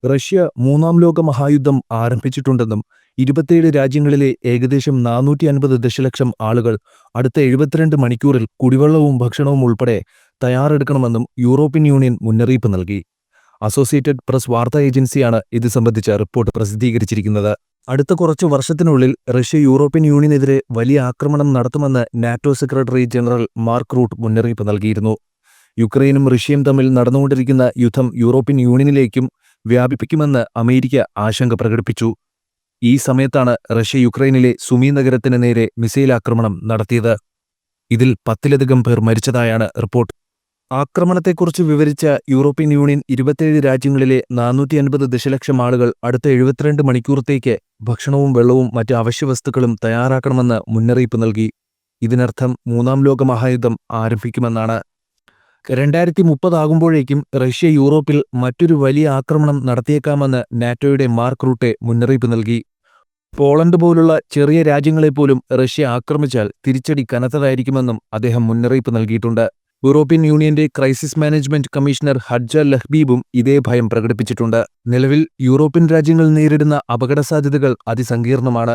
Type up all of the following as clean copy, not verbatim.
Russia മൂന്നാം ലോക മഹായുദ്ധം ആരംഭിച്ചിട്ടുണ്ടെന്നും 27 രാജ്യങ്ങളിലെ ഏകദേശം 450 ദശലക്ഷം ആളുകൾ അടുത്ത 72 മണിക്കൂറിൽ കുടിവെള്ളവും ഭക്ഷണവും ഉൾപ്പെടെ തയ്യാറെടുക്കണമെന്നും യൂറോപ്യൻ യൂണിയൻ മുന്നറിയിപ്പ് നൽകി. അസോസിയേറ്റഡ് പ്രസ് വാർത്താ ഏജൻസിയാണ് ഇത് സംബന്ധിച്ച റിപ്പോർട്ട് പ്രസിദ്ധീകരിച്ചിരിക്കുന്നത്. അടുത്ത കുറച്ചു വർഷത്തിനുള്ളിൽ റഷ്യ യൂറോപ്യൻ യൂണിയനെതിരെ വലിയ ആക്രമണം നടത്തുമെന്ന് NATO secretary general Mark Rutte മുന്നറിയിപ്പ് നൽകിയിരുന്നു. യുക്രൈനും റഷ്യയും തമ്മിൽ നടന്നുകൊണ്ടിരിക്കുന്ന യുദ്ധം യൂറോപ്യൻ യൂണിയനിലേക്കും വ്യാപിപ്പിക്കുമെന്ന് അമേരിക്ക ആശങ്ക പ്രകടിപ്പിച്ചു. ഈ സമയത്താണ് റഷ്യ യുക്രൈനിലെ സുമി നഗരത്തിന് നേരെ മിസൈൽ ആക്രമണം നടത്തിയത്. ഇതിൽ 10ലധികം പേർ മരിച്ചതായാണ് റിപ്പോർട്ട്. ആക്രമണത്തെക്കുറിച്ച് വിവരിച്ച യൂറോപ്യൻ യൂണിയൻ 27 രാജ്യങ്ങളിലെ 450 ദശലക്ഷം ആളുകൾ അടുത്ത 72 മണിക്കൂറത്തേക്ക് ഭക്ഷണവും വെള്ളവും മറ്റ് അവശ്യവസ്തുക്കളും തയ്യാറാക്കണമെന്ന് മുന്നറിയിപ്പ് നൽകി. ഇതിനർത്ഥം മൂന്നാം ലോക മഹായുദ്ധം ആരംഭിക്കുമെന്നാണ്. 2030 ആകുമ്പോഴേക്കും റഷ്യ യൂറോപ്പിൽ മറ്റൊരു വലിയ ആക്രമണം നടത്തിയേക്കാമെന്ന് നാറ്റോയുടെ മാർക്ക് റൂട്ടെ മുന്നറിയിപ്പ് നൽകി. പോളണ്ട് പോലുള്ള ചെറിയ രാജ്യങ്ങളെപ്പോലും റഷ്യ ആക്രമിച്ചാൽ തിരിച്ചടി കനത്തതായിരിക്കുമെന്നും അദ്ദേഹം മുന്നറിയിപ്പ് നൽകിയിട്ടുണ്ട്. യൂറോപ്യൻ യൂണിയന്റെ ക്രൈസിസ് മാനേജ്മെന്റ് കമ്മീഷണർ ഹഡ്ജ ലഹ്ബീബും ഇതേ ഭയം പ്രകടിപ്പിച്ചിട്ടുണ്ട്. നിലവിൽ യൂറോപ്യൻ രാജ്യങ്ങൾ നേരിടുന്ന അപകടസാധ്യതകൾ അതിസങ്കീർണമാണ്.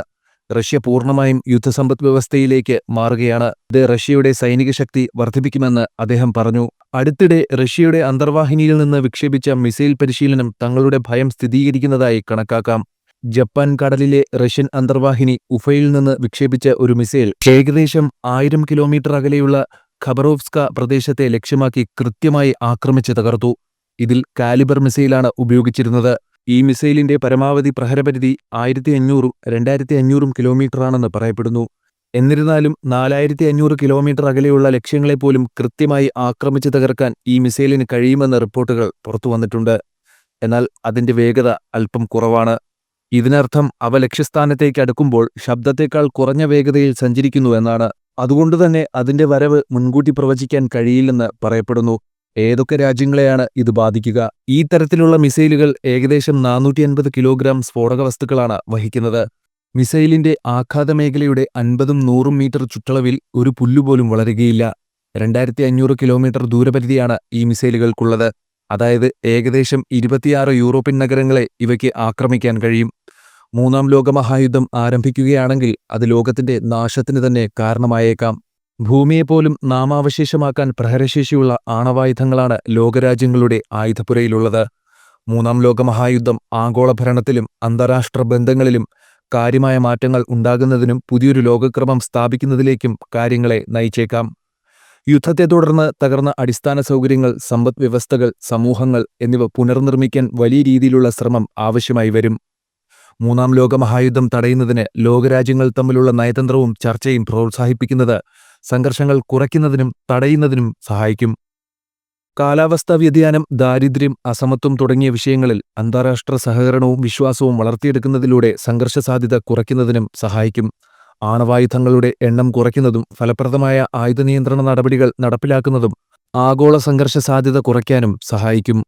റഷ്യ പൂർണ്ണമായും യുദ്ധസമ്പദ് വ്യവസ്ഥയിലേക്ക് മാറുകയാണ്. ഇത് റഷ്യയുടെ സൈനിക ശക്തി വർദ്ധിപ്പിക്കുമെന്ന് അദ്ദേഹം പറഞ്ഞു. അടുത്തിടെ റഷ്യയുടെ അന്തർവാഹിനിയിൽ നിന്ന് വിക്ഷേപിച്ച മിസൈൽ പരിശീലനം തങ്ങളുടെ ഭയം സ്ഥിരീകരിക്കുന്നതായി കണക്കാക്കാം. ജപ്പാൻ കടലിലെ റഷ്യൻ അന്തർവാഹിനി ഉഫയിൽ നിന്ന് വിക്ഷേപിച്ച ഒരു മിസൈൽ ഏകദേശം 1000 കിലോമീറ്റർ അകലെയുള്ള ഖബറോവ്സ്ക പ്രദേശത്തെ ലക്ഷ്യമാക്കി കൃത്യമായി ആക്രമിച്ച് തകർത്തു. ഇതിൽ കാലിബർ മിസൈലാണ് ഉപയോഗിച്ചിരുന്നത്. ഈ മിസൈലിന്റെ പരമാവധി പ്രഹരപരിധി 1500-ഉം 2500-ഉം കിലോമീറ്ററാണെന്ന് പറയപ്പെടുന്നു. എന്നിരുന്നാലും 4500 കിലോമീറ്റർ അകലെയുള്ള ലക്ഷ്യങ്ങളെപ്പോലും കൃത്യമായി ആക്രമിച്ച് തകർക്കാൻ ഈ മിസൈലിന് കഴിയുമെന്ന റിപ്പോർട്ടുകൾ പുറത്തുവന്നിട്ടുണ്ട്. എന്നാൽ അതിന്റെ വേഗത അല്പം കുറവാണ്. ഇതിനർത്ഥം അവ ലക്ഷ്യസ്ഥാനത്തേക്ക് അടുക്കുമ്പോൾ ശബ്ദത്തേക്കാൾ കുറഞ്ഞ വേഗതയിൽ സഞ്ചരിക്കുന്നു എന്നാണ്. അതുകൊണ്ടുതന്നെ അതിന്റെ വരവ് മുൻകൂട്ടി പ്രവചിക്കാൻ കഴിയില്ലെന്ന് പറയപ്പെടുന്നു. ഏതൊക്കെ രാജ്യങ്ങളെയാണ് ഇത് ബാധിക്കുക? ഈ തരത്തിലുള്ള മിസൈലുകൾ ഏകദേശം 450 കിലോഗ്രാം സ്ഫോടക വസ്തുക്കളാണ് വഹിക്കുന്നത്. മിസൈലിന്റെ ആഘാതമേഖലയുടെ 50-100 മീറ്റർ ചുറ്റളവിൽ ഒരു പുല്ലുപോലും വളരുകയില്ല. 2500 കിലോമീറ്റർ ദൂരപരിധിയാണ് ഈ മിസൈലുകൾക്കുള്ളത്. അതായത് ഏകദേശം 26 യൂറോപ്യൻ നഗരങ്ങളെ ഇവയ്ക്ക് ആക്രമിക്കാൻ കഴിയും. മൂന്നാം ലോകമഹായുദ്ധം ആരംഭിക്കുകയാണെങ്കിൽ അത് ലോകത്തിന്റെ നാശത്തിന് തന്നെ കാരണമായേക്കാം. ഭൂമിയെപ്പോലും നാമാവശേഷമാക്കാൻ പ്രഹരശേഷിയുള്ള ആണവായുധങ്ങളാണ് ലോകരാജ്യങ്ങളുടെ ആയുധപ്പുരയിലുള്ളത്. മൂന്നാം ലോകമഹായുദ്ധം ആഗോള ഭരണത്തിലും അന്താരാഷ്ട്ര ബന്ധങ്ങളിലും കാര്യമായ മാറ്റങ്ങൾ ഉണ്ടാകുന്നതിനും പുതിയൊരു ലോകക്രമം സ്ഥാപിക്കുന്നതിലേക്കും കാര്യങ്ങളെ നയിച്ചേക്കാം. യുദ്ധത്തെ തുടർന്ന് തകർന്ന അടിസ്ഥാന സൗകര്യങ്ങൾ, സമ്പദ് വ്യവസ്ഥകൾ, സമൂഹങ്ങൾ എന്നിവ പുനർനിർമ്മിക്കാൻ വലിയ രീതിയിലുള്ള ശ്രമം ആവശ്യമായി വരും. മൂന്നാം ലോകമഹായുദ്ധം തടയുന്നതിന് ലോകരാജ്യങ്ങൾ തമ്മിലുള്ള നയതന്ത്രവും ചർച്ചയും പ്രോത്സാഹിപ്പിക്കുന്നത് സംഘർഷങ്ങൾ കുറയ്ക്കുന്നതിനും തടയുന്നതിനും സഹായിക്കും. കാലാവസ്ഥാ വ്യതിയാനം, ദാരിദ്ര്യം, അസമത്വം തുടങ്ങിയ വിഷയങ്ങളിൽ അന്താരാഷ്ട്ര സഹകരണവും വിശ്വാസവും വളർത്തിയെടുക്കുന്നതിലൂടെ സംഘർഷസാധ്യത കുറയ്ക്കുന്നതിനും സഹായിക്കും. ആണവായുധങ്ങളുടെ എണ്ണം കുറയ്ക്കുന്നതും ഫലപ്രദമായ ആയുധനിയന്ത്രണ നടപടികൾ നടപ്പിലാക്കുന്നതും ആഗോള സംഘർഷ സാധ്യത കുറയ്ക്കാനും സഹായിക്കും.